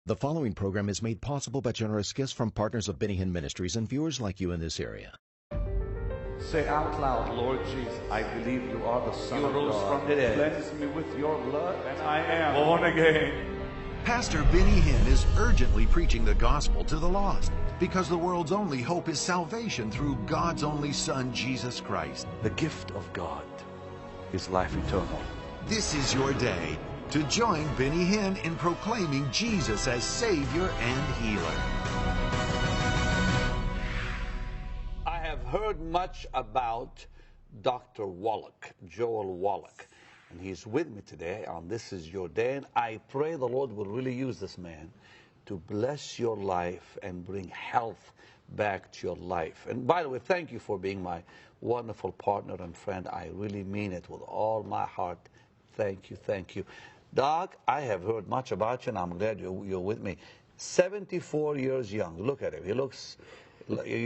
The following program is made possible by generous gifts from partners of Hinn Ministries and viewers like you in this area. Say out loud, Lord Jesus, I believe you are the Son of God. You rose from the dead. Cleanse me with your blood, and I am born again. Pastor Hinn is urgently preaching the gospel to the lost because the world's only hope is salvation through God's only Son, Jesus Christ. The gift of God is life eternal. This is your day to join Hinn in proclaiming Jesus as Savior and Healer. I have heard much about Dr. Wallach, Joel Wallach, and he's with me today on This Is Your Day, and I pray the Lord will really use this man to bless your life and bring health back to your life. And by the way, thank you for being my wonderful partner and friend. I really mean it with all my heart. Thank you, thank you. Doc, I have heard much about you, and I'm glad you're with me. 74 years young. Look at him. You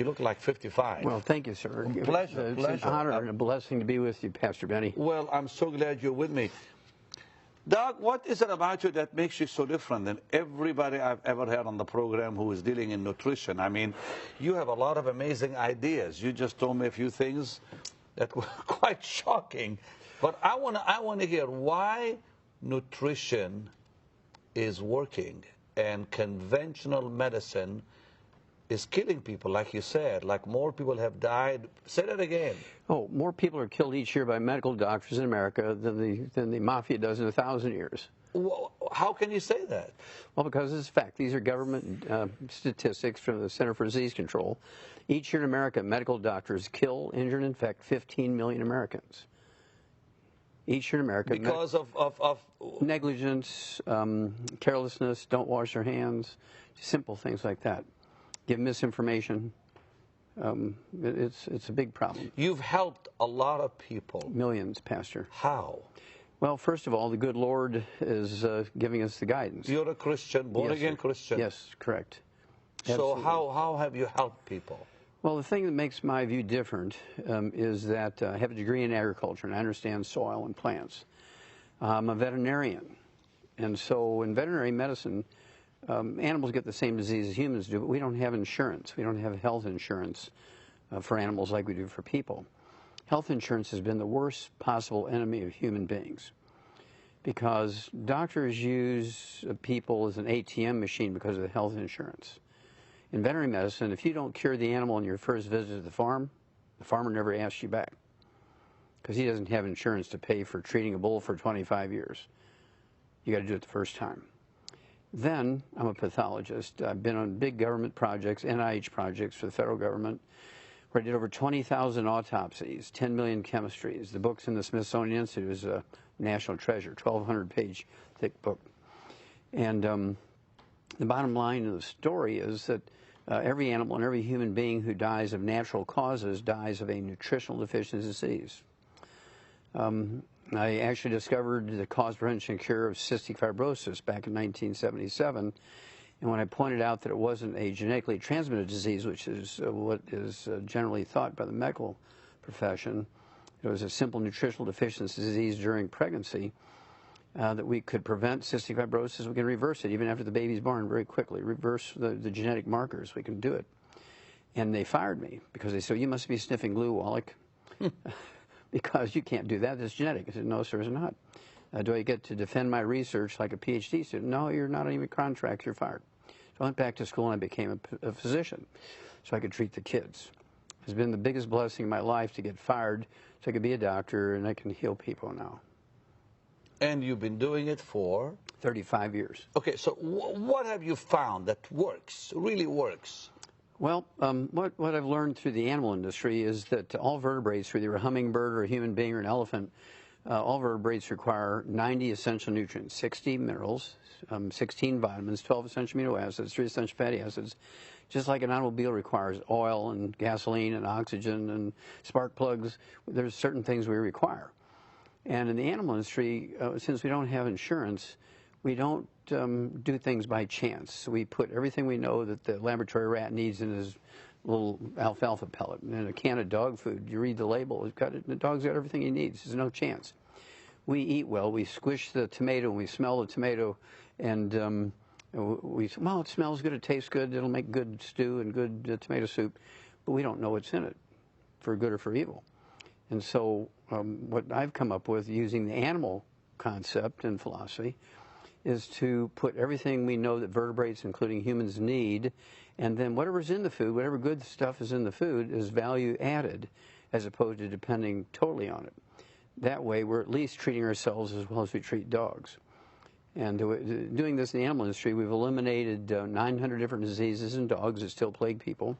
look like 55. Well, thank you, sir. Pleasure, it's an honor and a blessing to be with you, Pastor Benny. Well, I'm so glad you're with me. Doc, what is it about you that makes you so different than everybody I've ever had on the program who is dealing in nutrition? I mean, you have a lot of amazing ideas. You just told me a few things that were quite shocking. But I want to hear why nutrition is working and conventional medicine is killing people, like you said, like more people have died. Say that again. Oh, more people are killed each year by medical doctors in America than the mafia does in 1,000 years. Well, how can you say that? Well, because it's a fact. These are government statistics from the Center for Disease Control. Each year in America, medical doctors kill, injure, and infect 15 million Americans. Each year in America. Because of negligence, carelessness, don't wash their hands, simple things like that. Give misinformation. It's a big problem. You've helped a lot of people. Millions, Pastor. How? Well, first of all, the good Lord is giving us the guidance. You're a Christian, born-again Christian. Yes, correct. So Absolutely. how have you helped people? Well, the thing that makes my view different is that I have a degree in agriculture, and I understand soil and plants. I'm a veterinarian, and so in veterinary medicine, animals get the same disease as humans do, but we don't have insurance. We don't have health insurance for animals like we do for people. Health insurance has been the worst possible enemy of human beings because doctors use people as an ATM machine because of the health insurance. In veterinary medicine, if you don't cure the animal on your first visit to the farm, the farmer never asks you back because he doesn't have insurance to pay for treating a bull for 25 years. You got to do it the first time. Then I'm a pathologist. I've been on big government projects, NIH projects for the federal government, where I did over 20,000 autopsies, 10 million chemistries. The book's in the Smithsonian Institute is a national treasure, 1,200-page thick book. And the bottom line of the story is that every animal and every human being who dies of natural causes dies of a nutritional deficiency disease. I actually discovered the cause, prevention, and cure of cystic fibrosis back in 1977. And when I pointed out that it wasn't a genetically transmitted disease, which is what is generally thought by the medical profession, it was a simple nutritional deficiency disease during pregnancy, that we could prevent cystic fibrosis. We can reverse it even after the baby's born very quickly, reverse the genetic markers. We can do it. And they fired me because they said, you must be sniffing glue, Wallach. Because you can't do that. It's genetic. I said, no, sir, it's not. Do I get to defend my research like a PhD student? No, you're not even a contract. You're fired. So I went back to school and I became a physician so I could treat the kids. It's been the biggest blessing in my life to get fired so I could be a doctor and I can heal people now. And you've been doing it for? 35 years. Okay, so what have you found that works, really works? Well, what I've learned through the animal industry is that all vertebrates, whether you're a hummingbird or a human being or an elephant, all vertebrates require 90 essential nutrients, 60 minerals, 16 vitamins, 12 essential amino acids, 3 essential fatty acids, just like an automobile requires oil and gasoline and oxygen and spark plugs. There's certain things we require. And in the animal industry, since we don't have insurance, we don't do things by chance. So we put everything we know that the laboratory rat needs in his little alfalfa pellet. And a can of dog food, you read the label, the dog's got everything he needs. There's no chance. We eat well. We squish the tomato and we smell the tomato, and We say, well, it smells good, it tastes good, it'll make good stew and good tomato soup, but we don't know what's in it, for good or for evil. And so what I've come up with using the animal concept in philosophy is to put everything we know that vertebrates, including humans, need, and then whatever's in the food, whatever good stuff is in the food, is value added, as opposed to depending totally on it. That way, we're at least treating ourselves as well as we treat dogs. And doing this in the animal industry, we've eliminated 900 different diseases in dogs that still plague people.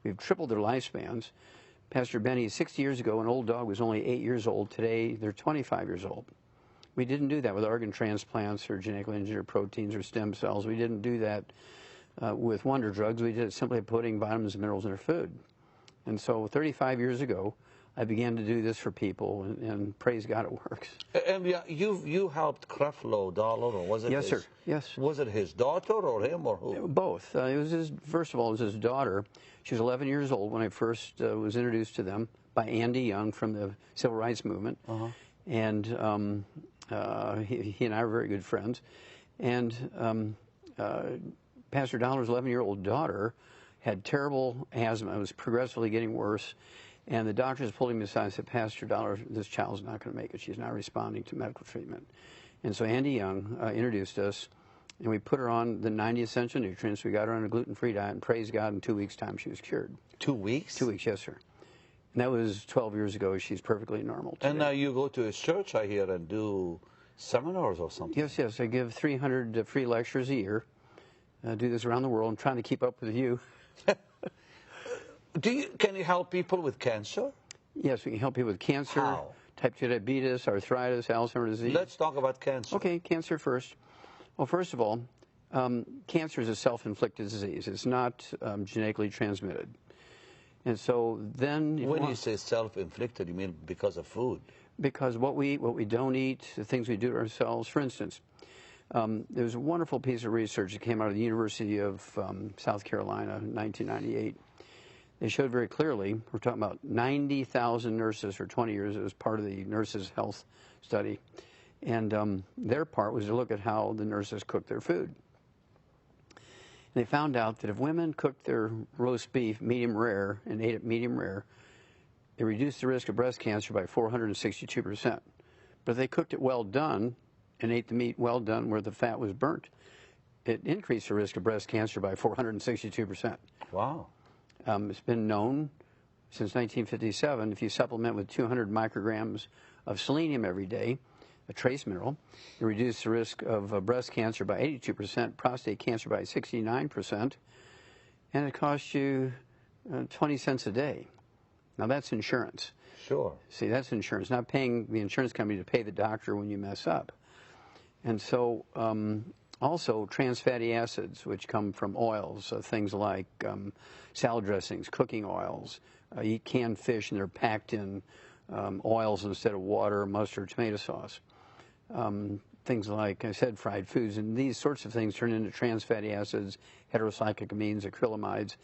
We've tripled their lifespans. Pastor Benny, 60 years ago, an old dog was only 8 years old. Today, they're 25 years old. We didn't do that with organ transplants or genetically engineered proteins or stem cells. We didn't do that with wonder drugs. We did it simply putting vitamins and minerals in their food. And so 35 years ago, I began to do this for people, and praise God, it works. And you helped Creflo Dollar, or was it Yes, his, sir. Yes. Was it his daughter or him or who? Both. It was his, first of all, it was his daughter. She was 11 years old when I first was introduced to them by Andy Young from the Civil Rights Movement. And he and I were very good friends. And Pastor Dollar's 11-year-old daughter had terrible asthma. It was progressively getting worse. And the doctors pulled him aside and said, Pastor Dollar, this child's not going to make it. She's not responding to medical treatment. And so Andy Young introduced us, and we put her on the 90 essential nutrients. We got her on a gluten-free diet, and praise God, in 2 weeks' time she was cured. 2 weeks? 2 weeks, yes, sir. And that was 12 years ago. She's perfectly normal today. And now you go to his church, I hear, and do seminars or something. Yes, yes. I give 300 free lectures a year. I do this around the world. I'm trying to keep up with you. Can you help people with cancer? Yes, we can help people with cancer, How? type 2 diabetes, arthritis, Alzheimer's disease. Let's talk about cancer. Okay, cancer first. Well, first of all, cancer is a self-inflicted disease. It's not genetically transmitted. And so then... When you say self-inflicted, you mean because of food? Because what we eat, what we don't eat, the things we do to ourselves. For instance, there's a wonderful piece of research that came out of the University of South Carolina in 1998. They showed very clearly, we're talking about 90,000 nurses for 20 years. It was part of the nurses' health study. And their part was to look at how the nurses cooked their food. And they found out that if women cooked their roast beef medium rare and ate it medium rare, it reduced the risk of breast cancer by 462%. But if they cooked it well done and ate the meat well done where the fat was burnt, it increased the risk of breast cancer by 462%. Wow. It's been known since 1957, if you supplement with 200 micrograms of selenium every day, a trace mineral, it reduces the risk of breast cancer by 82%, prostate cancer by 69%, and it costs you 20 cents a day. Now that's insurance. Sure. See, that's insurance, not paying the insurance company to pay the doctor when you mess up. And so also trans fatty acids, which come from oils, things like salad dressings, cooking oils. You eat canned fish and they're packed in oils instead of water, mustard, tomato sauce. Things like I said, fried foods, and these sorts of things turn into trans fatty acids, heterocyclic amines, acrylamides.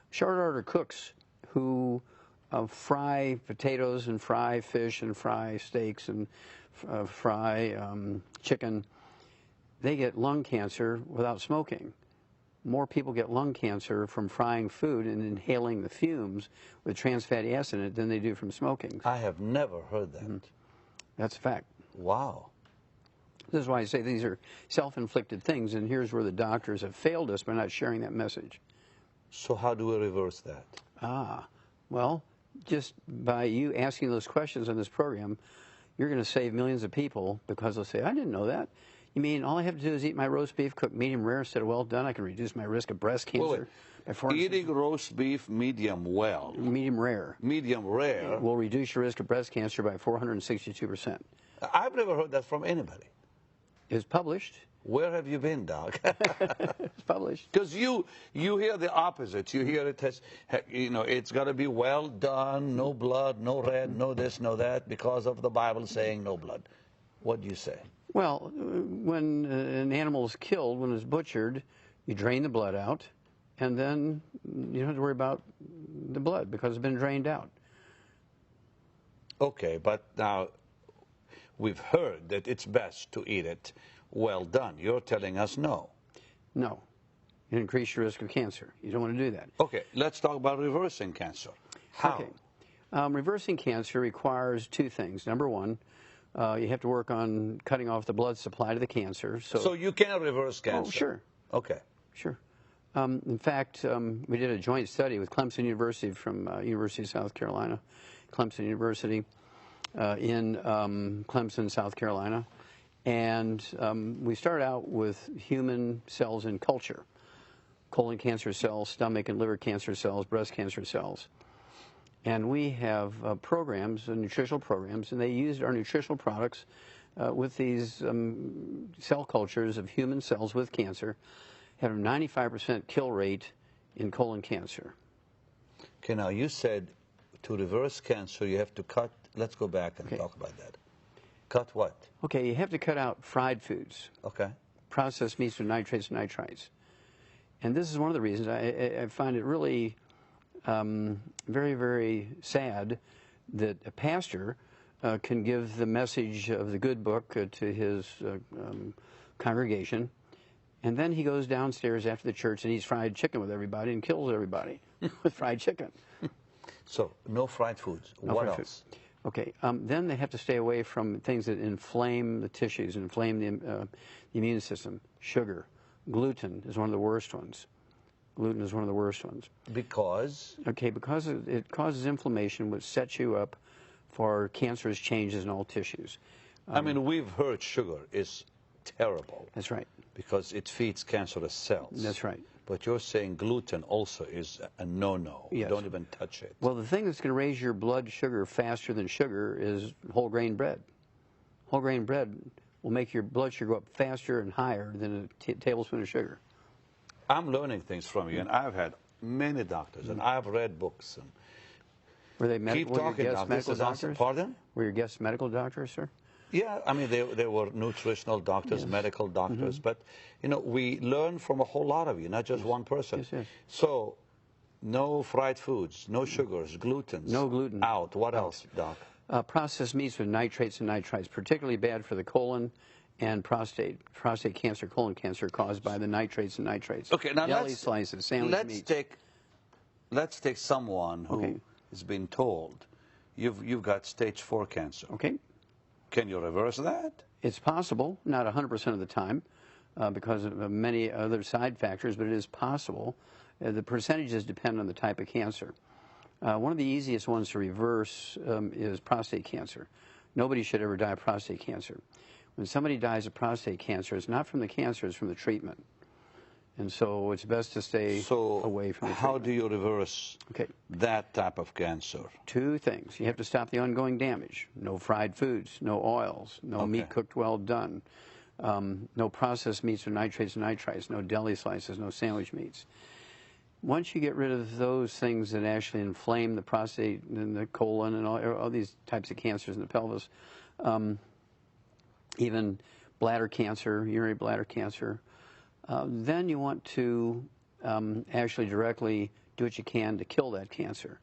Short order cooks who fry potatoes and fry fish and fry steaks and fry chicken, they get lung cancer without smoking. More people get lung cancer from frying food and inhaling the fumes with trans fatty acid in it than they do from smoking. I have never heard that. That's a fact. Wow. This is why I say these are self-inflicted things, and here's where the doctors have failed us by not sharing that message. So how do we reverse that? Well, just by you asking those questions on this program, you're going to save millions of people because they'll say, I didn't know that. You mean all I have to do is eat my roast beef cooked medium rare instead of well done? I can reduce my risk of breast cancer. Eating roast beef medium well. Medium rare. Medium rare. Will reduce your risk of breast cancer by 462%. I've never heard that from anybody. It's published. Where have you been, Doc? It's published. Because you hear the opposite. You hear it as, it's got to be well done, no blood, no red, no this, no that, because of the Bible saying no blood. What do you say? Well, when an animal is killed, when it's butchered, you drain the blood out, and then you don't have to worry about the blood because it's been drained out. Okay, but now we've heard that it's best to eat it well done. You're telling us no. No. You increase your risk of cancer. You don't want to do that. Okay, let's talk about reversing cancer. How? Okay. Reversing cancer requires two things. Number one, you have to work on cutting off the blood supply to the cancer. So you can reverse cancer? Oh, sure. Okay. Sure. In fact, we did a joint study with Clemson University from University of South Carolina, Clemson University in Clemson, South Carolina. And we started out with human cells in culture, colon cancer cells, stomach and liver cancer cells, breast cancer cells. And we have programs, nutritional programs, and they used our nutritional products with these cell cultures of human cells with cancer, had a 95% kill rate in colon cancer. Okay, now you said to reverse cancer you have to cut, let's go back and talk about that. Cut what? Okay, you have to cut out fried foods. Okay. Processed meats with nitrates and nitrites. And this is one of the reasons I find it really very, very sad that a pastor can give the message of the good book to his congregation, and then he goes downstairs after the church and eats fried chicken with everybody and kills everybody with fried chicken. So, no fried foods. No what fried else? Food. Okay, then they have to stay away from things that inflame the tissues, inflame the immune system. Sugar, gluten is one of the worst ones. Gluten is one of the worst ones. Because? Okay, because it causes inflammation, which sets you up for cancerous changes in all tissues. I mean, we've heard sugar is terrible. That's right. Because it feeds cancerous cells. That's right. But you're saying gluten also is a no-no. Yes. Don't even touch it. Well, the thing that's going to raise your blood sugar faster than sugar is whole grain bread. Whole grain bread will make your blood sugar go up faster and higher than a tablespoon of sugar. I'm learning things from you, and I've had many doctors, and I've read books. And were they keep talking, guest medical doctors? Pardon? Were your guest medical doctors, sir? Yeah, I mean, they were nutritional doctors, medical doctors, but, you know, we learn from a whole lot of you, not just one person. Yes, yes. So, no fried foods, no sugars, glutens. No gluten. Out. What else, Doc? Processed meats with nitrates and nitrites, particularly bad for the colon and prostate cancer, colon cancer caused by the nitrates and nitrates. Okay, now deli slices, sandwich meats. Let's take someone who has been told you've got stage 4 cancer. Okay. Can you reverse that? It's possible, not 100% of the time, because of many other side factors, but it is possible. The percentages depend on the type of cancer. One of the easiest ones to reverse is prostate cancer. Nobody should ever die of prostate cancer. When somebody dies of prostate cancer, it's not from the cancer, it's from the treatment. And so it's best to stay away from the treatment. How do you reverse that type of cancer? Two things. You have to stop the ongoing damage. No fried foods, no oils, no meat cooked well done, no processed meats with nitrates and nitrites, no deli slices, no sandwich meats. Once you get rid of those things that actually inflame the prostate and the colon and all these types of cancers in the pelvis, even bladder cancer, urinary bladder cancer, then you want to actually directly do what you can to kill that cancer.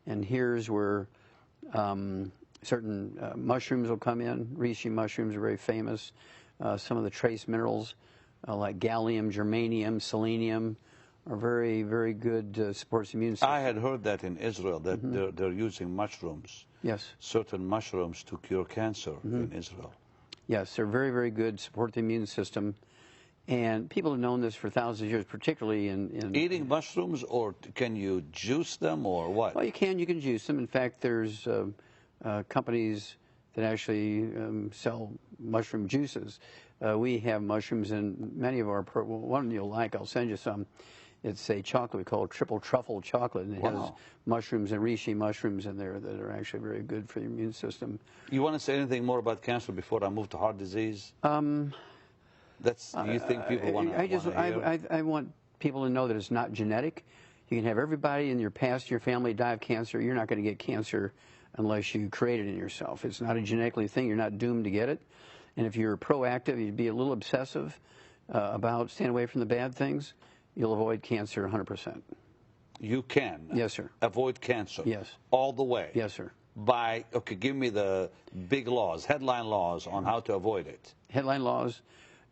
And here's where certain mushrooms will come in. Reishi mushrooms are very famous. Some of the trace minerals like gallium, germanium, selenium are very, very good supports the immune system. I had heard that in Israel, that they're using mushrooms. Yes. Certain mushrooms to cure cancer in Israel. Yes, they're very, very good, support the immune system. And people have known this for thousands of years, particularly in eating mushrooms, or can you juice them, or what? Well, you can juice them. In fact, there's companies that actually sell mushroom juices. We have mushrooms in many of our, one you'll like, I'll send you some. It's a chocolate we call triple truffle chocolate, and it has mushrooms and reishi mushrooms in there that are actually very good for your immune system. You want to say anything more about cancer before I move to heart disease? Do you think people want to hear? I want people to know that it's not genetic. You can have everybody in your past, your family die of cancer. You're not going to get cancer unless you create it in yourself. It's not a genetically thing. You're not doomed to get it. And if you're proactive, you'd be a little obsessive about staying away from the bad things, you'll avoid cancer 100%. You can? Yes, sir. Avoid cancer? Yes. All the way? Yes, sir. Okay, give me the big laws, headline laws on how to avoid it. Headline laws.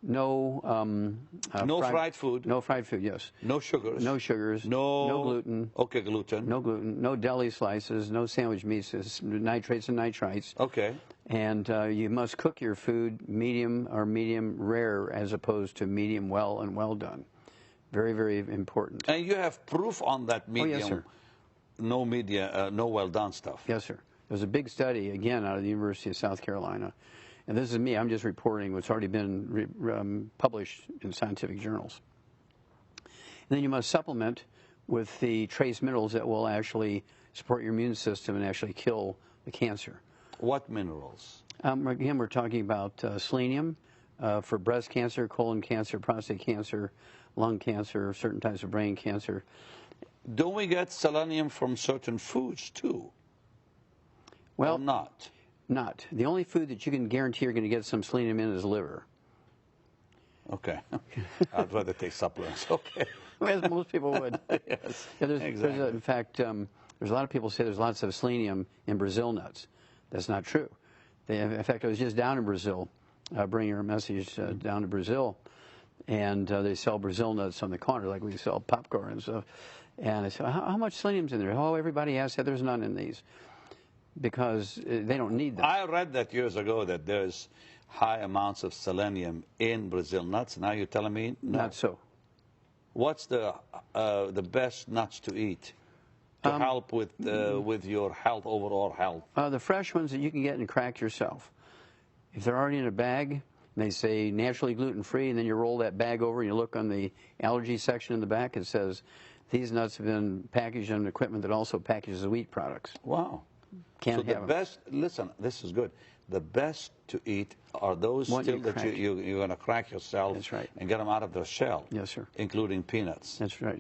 No. No fried food. No fried food. Yes. No sugars. No sugars. No gluten. Okay, gluten. No gluten. No deli slices. No sandwich meats. Nitrates and nitrites. Okay. And you must cook your food medium or medium rare as opposed to medium well and well done. Very, very important. And you have proof on that medium. Oh, yes, sir. No well done stuff. Yes, sir. There's a big study, again, out of the University of South Carolina. And this is me. I'm just reporting what's already been published in scientific journals. And then you must supplement with the trace minerals that will actually support your immune system and actually kill the cancer. What minerals? Again, we're talking about selenium for breast cancer, colon cancer, prostate cancer, lung cancer, certain types of brain cancer. Don't we get selenium from certain foods too? Well, or not. Not. The only food that you can guarantee you're going to get some selenium in is liver. Okay. I'd rather take supplements. Okay. As most people would. Yes, Yeah, exactly. In fact, there's a lot of people say there's lots of selenium in Brazil nuts. That's not true. In fact, I was just down in Brazil, bringing a message down to Brazil, and they sell Brazil nuts on the counter like we sell popcorn and stuff. And I said, how much selenium's in there? Oh, everybody asked that. There's none in these because they don't need them. I read that years ago that there's high amounts of selenium in Brazil nuts. Now you're telling me no. Not so. What's the best nuts to eat to help with your health, overall health? The fresh ones that you can get and crack yourself. If they're already in a bag, and they say naturally gluten-free, and then you roll that bag over and you look on the allergy section in the back, it says these nuts have been packaged on equipment that also packages wheat products. Wow. Can't so the have them. best, listen, this is good. The best to eat are those What still you that crack. you're going to crack yourself. That's right. And get them out of their shell. Yes, sir. Including peanuts. That's right.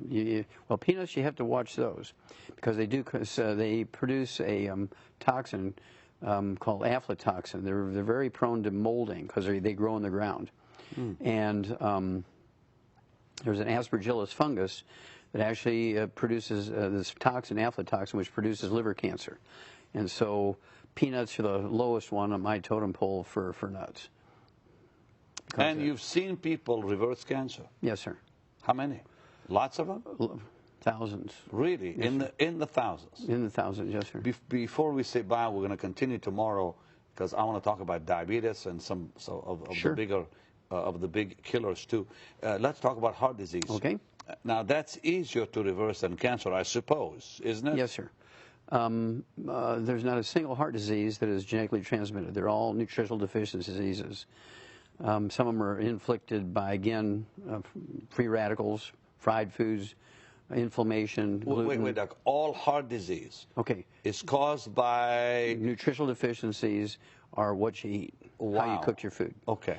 Well, peanuts, you have to watch those because they do. They produce a toxin called aflatoxin. They're very prone to molding because they grow in the ground. And there's an aspergillus fungus that actually produces this toxin, aflatoxin, which produces liver cancer. And so peanuts are the lowest one on my totem pole for nuts. And you've seen people reverse cancer. Yes, sir. How many? Lots of them? Thousands. Really? Yes, in the thousands? In the thousands, yes, sir. Before we say bye, we're going to continue tomorrow because I want to talk about diabetes and some of Sure. the bigger of the big killers too. Let's talk about heart disease. Okay. Now that's easier to reverse than cancer, I suppose, isn't it? Yes, sir. There's not a single heart disease that is genetically transmitted. They're all nutritional deficiency diseases. Some of them are inflicted by, again, free radicals, fried foods, inflammation, gluten. Wait, Doc. All heart disease is caused by... Nutritional deficiencies are what you eat, how you cook your food. Okay.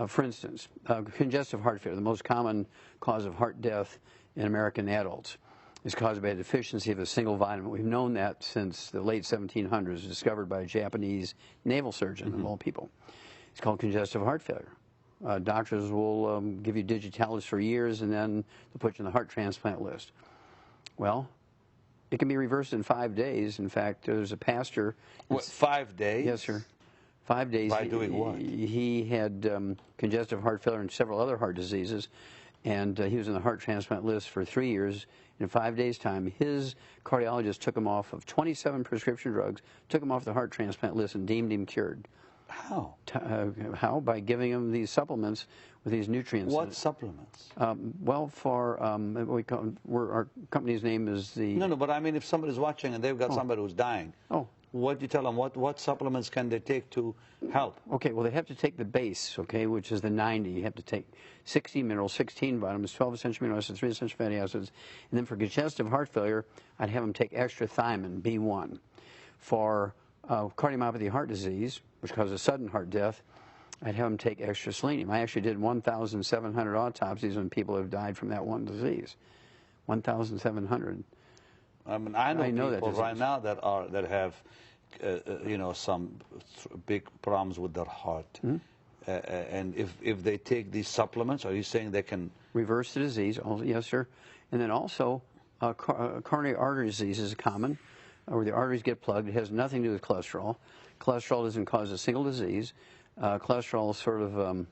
For instance, congestive heart failure, the most common cause of heart death in American adults, is caused by a deficiency of a single vitamin. We've known that since the late 1700s, discovered by a Japanese naval surgeon, of all people. It's called congestive heart failure. Doctors will give you digitalis for years, and then they'll put you on the heart transplant list. Well, it can be reversed in 5 days. In fact, there's a pastor. What, 5 days? Yes, sir. 5 days. By doing what? He had congestive heart failure and several other heart diseases, and he was on the heart transplant list for 3 years. In 5 days' time, his cardiologist took him off of 27 prescription drugs, took him off the heart transplant list, and deemed him cured. How? How? By giving him these supplements with these nutrients. What supplements? Well, for our company's name is the... No, but I mean if somebody's watching and they've got somebody who's dying, what do you tell them? What supplements can they take to help? Okay, well, they have to take the base, okay, which is the 90. You have to take 60 minerals, 16 vitamins, 12 essential amino acids, 3 essential fatty acids. And then for congestive heart failure, I'd have them take extra thiamine, B1. For cardiomyopathy heart disease, which causes sudden heart death, I'd have them take extra selenium. I actually did 1,700 autopsies on people who have died from that one disease. 1,700. I mean, I know people right now that have, some big problems with their heart. And if they take these supplements, are you saying they can reverse the disease? Yes, sir. And then also, coronary artery disease is common, where the arteries get plugged. It has nothing to do with cholesterol. Cholesterol doesn't cause a single disease. Cholesterol sort of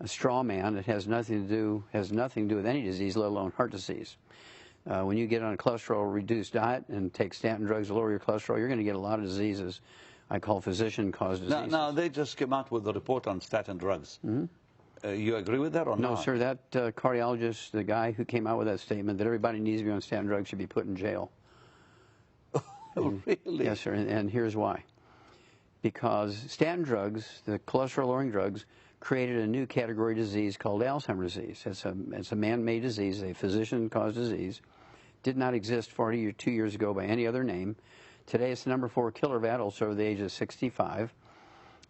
a straw man. It has nothing to do with any disease, let alone heart disease. When you get on a cholesterol-reduced diet and take statin drugs to lower your cholesterol, you're going to get a lot of diseases I call physician-caused diseases. Now, they just came out with a report on statin drugs. You agree with that or not? No, sir. That cardiologist, the guy who came out with that statement that everybody needs to be on statin drugs should be put in jail. Really? Yes, sir. And here's why. Because statin drugs, the cholesterol-lowering drugs, created a new category of disease called Alzheimer's disease. It's a man-made disease, a physician-caused disease. Did not exist 42 years ago by any other name. Today it's the number 4 killer of adults over the age of 65,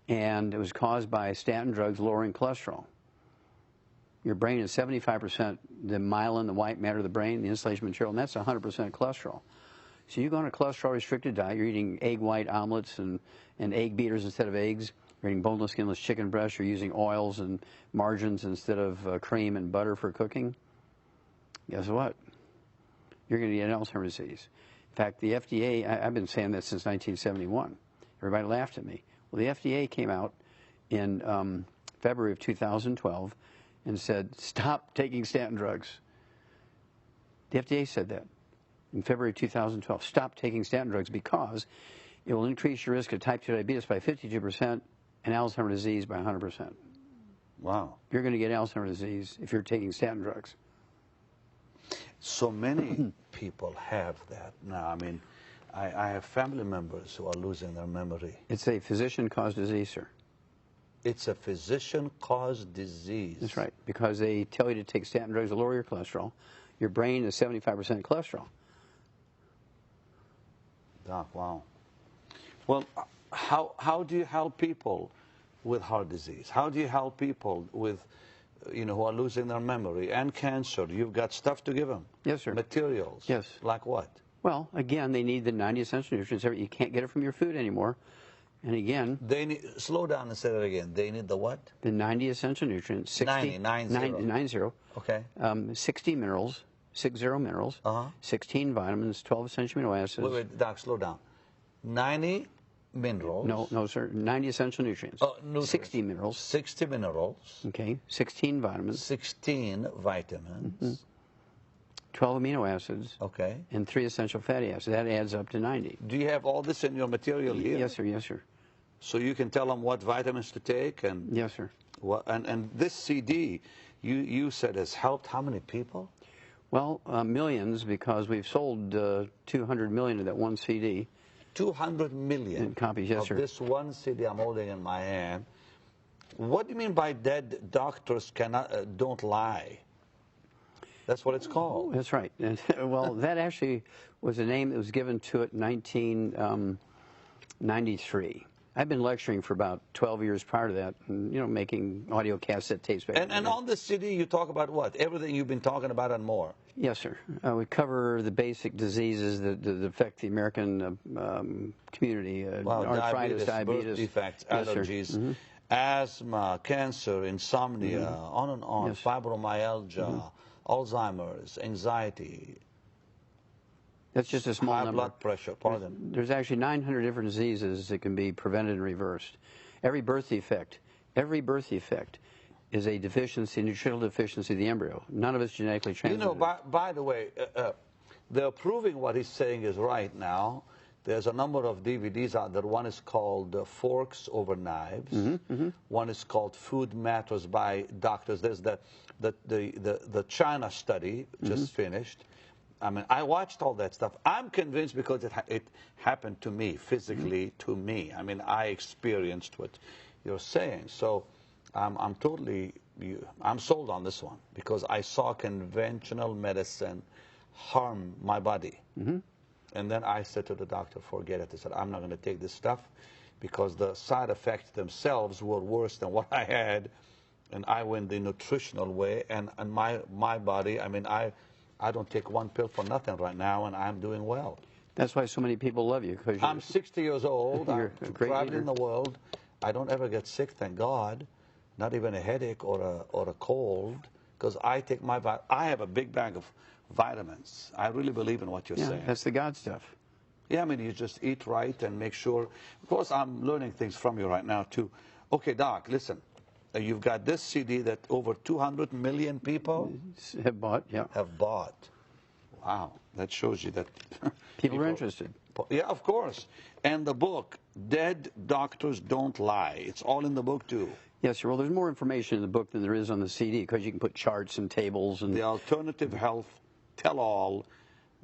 and it was caused by statin drugs lowering cholesterol. Your brain is 75% the myelin, the white matter of the brain, the insulation material, and that's 100% cholesterol. So you go on a cholesterol-restricted diet, you're eating egg white omelets and egg beaters instead of eggs, you're eating boneless, skinless chicken breasts, you're using oils and margarines instead of cream and butter for cooking. Guess what? You're going to get Alzheimer's disease. In fact, the FDA, I've been saying this since 1971. Everybody laughed at me. Well, the FDA came out in February of 2012 and said, stop taking statin drugs. The FDA said that in February 2012. Stop taking statin drugs because it will increase your risk of type 2 diabetes by 52% and Alzheimer's disease by 100%. Wow. You're going to get Alzheimer's disease if you're taking statin drugs. So many people have that now. I mean, I have family members who are losing their memory. It's a physician-caused disease, sir. It's a physician-caused disease. That's right, because they tell you to take statin drugs to lower your cholesterol. Your brain is 75% cholesterol. Doc, wow. Well, how do you help people with heart disease? How do you help people with, who are losing their memory and cancer? You've got stuff to give them. Yes, sir. Materials. Yes. Like what? Well, again, they need the 90 essential nutrients. You can't get it from your food anymore. And again, they need, slow down and say that again. They need the what? The 90 essential nutrients. 60, 90. Okay. 60 minerals, 60 minerals, 16 vitamins, 12 essential amino acids. Wait, Doc, slow down. 90 minerals. No, sir. 90 essential nutrients. Nutrients. 60 minerals. 60 minerals. Okay. 16 vitamins. 16 vitamins. 12 amino acids. Okay. And 3 essential fatty acids. That adds up to 90. Do you have all this in your material here? Yes, sir. Yes, sir. So you can tell them what vitamins to take and. Yes, sir. What, and this CD, you said has helped how many people? Well, millions, because we've sold 200 million of that one CD. 200 million copies, yes, of sir. This one CD I'm holding in my hand. What do you mean by dead doctors don't lie? That's what it's called. That's right. Well, that actually was a name that was given to it in 1993. I've been lecturing for about 12 years prior to that, and, making audio cassette tapes. And on the CD, you talk about what? Everything you've been talking about and more. Yes, sir. We cover the basic diseases that affect the American community. Arthritis, diabetes, birth defects, allergies, asthma, cancer, insomnia, on and on, fibromyalgia, Alzheimer's, anxiety. That's just a small number. High blood pressure, pardon. There's actually 900 different diseases that can be prevented and reversed. Every birth defect is a deficiency, nutritional deficiency of the embryo. None of it's genetically transmitted. By the way, they're proving what he's saying is right now. There's a number of DVDs out there. One is called Forks Over Knives. One is called Food Matters by Doctors. There's the China study just finished. I mean, I watched all that stuff. I'm convinced because it happened to me, physically to me. I mean, I experienced what you're saying. So I'm sold on this one because I saw conventional medicine harm my body. And then I said to the doctor, forget it. I said, I'm not going to take this stuff because the side effects themselves were worse than what I had. And I went the nutritional way. And my body, I mean, I don't take one pill for nothing right now, and I'm doing well. That's why so many people love you. Because I'm 60 years old. You're I'm a great traveling leader. in the world. I don't ever get sick, thank God. Not even a headache or a cold, because I have a big bag of vitamins. I really believe in what you're saying. That's the God stuff. Yeah, I mean, you just eat right and make sure. Of course, I'm learning things from you right now, too. Okay, Doc, listen. You've got this CD that over 200 million people Have bought, yeah. have bought. Wow, that shows you that People are interested. Yeah, of course. And the book, Dead Doctors Don't Lie. It's all in the book too. Yes, sir. Well, there's more information in the book than there is on the CD because you can put charts and tables and The alternative health tell-all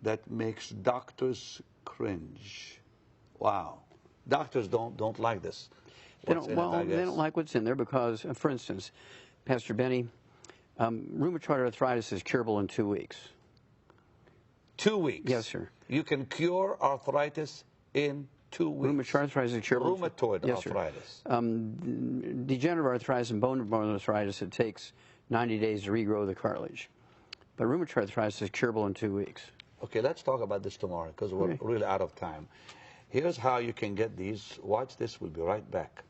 that makes doctors cringe. Wow. Doctors don't like this. They What's don't, in it, well, I they guess. don't like what's in there because, for instance, Pastor Benny, rheumatoid arthritis is curable in 2 weeks. 2 weeks. Yes, sir. You can cure arthritis in 2 weeks. Rheumatoid arthritis is curable. Rheumatoid Yes, sir. arthritis. Degenerative arthritis and bone arthritis, it takes 90 days to regrow the cartilage. But rheumatoid arthritis is curable in 2 weeks. Okay, let's talk about this tomorrow because we're really out of time. Here's how you can get these. Watch this. We'll be right back.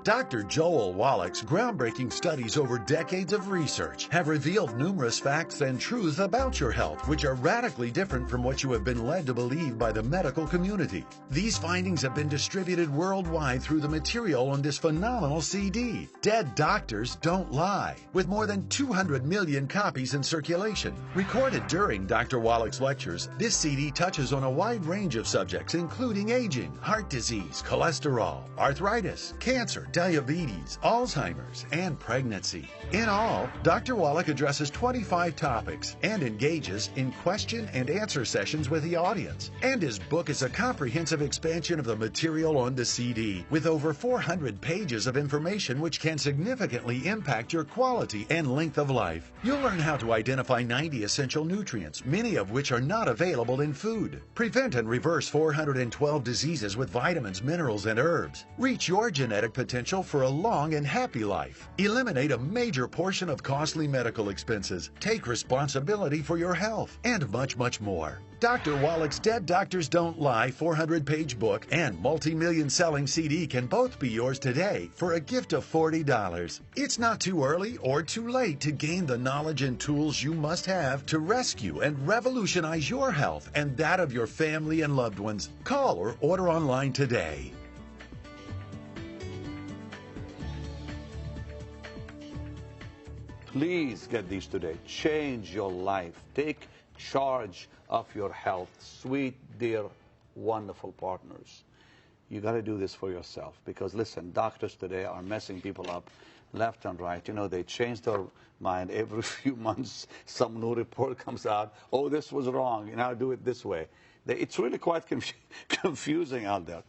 Dr. Joel Wallach's groundbreaking studies over decades of research have revealed numerous facts and truths about your health, which are radically different from what you have been led to believe by the medical community. These findings have been distributed worldwide through the material on this phenomenal CD, Dead Doctors Don't Lie, with more than 200 million copies in circulation. Recorded during Dr. Wallach's lectures, this CD touches on a wide range of subjects, including aging, heart disease, cholesterol, arthritis, cancer, diabetes, Alzheimer's, and pregnancy. In all, Dr. Wallach addresses 25 topics and engages in question and answer sessions with the audience. And his book is a comprehensive expansion of the material on the CD, with over 400 pages of information which can significantly impact your quality and length of life. You'll learn how to identify 90 essential nutrients, many of which are not available in food. Prevent and reverse 412 diseases with vitamins, minerals, and herbs. Reach your genetic potential for a long and happy life. Eliminate a major portion of costly medical expenses. Take responsibility for your health, and much, much more. Dr. Wallach's Dead Doctors Don't Lie 400-page book and multi-million selling CD can both be yours today for a gift of $40. It's not too early or too late to gain the knowledge and tools you must have to rescue and revolutionize your health and that of your family and loved ones. Call or order online today. Please get these today. Change your life. Take charge of your health. Sweet, dear, wonderful partners. You got to do this for yourself because, listen, doctors today are messing people up left and right. You know, they change their mind every few months. Some new report comes out. Oh, this was wrong. You now do it this way. It's really quite confusing out there.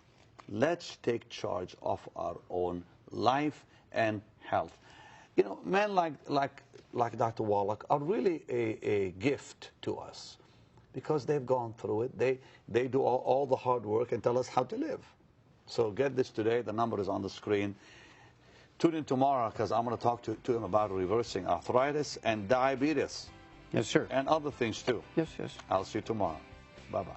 Let's take charge of our own life and health. You know, men like Dr. Wallach are really a gift to us because they've gone through it. They do all the hard work and tell us how to live. So get this today. The number is on the screen. Tune in tomorrow because I'm going to talk to him about reversing arthritis and diabetes. Yes, sir. And other things too. Yes, yes. I'll see you tomorrow. Bye-bye.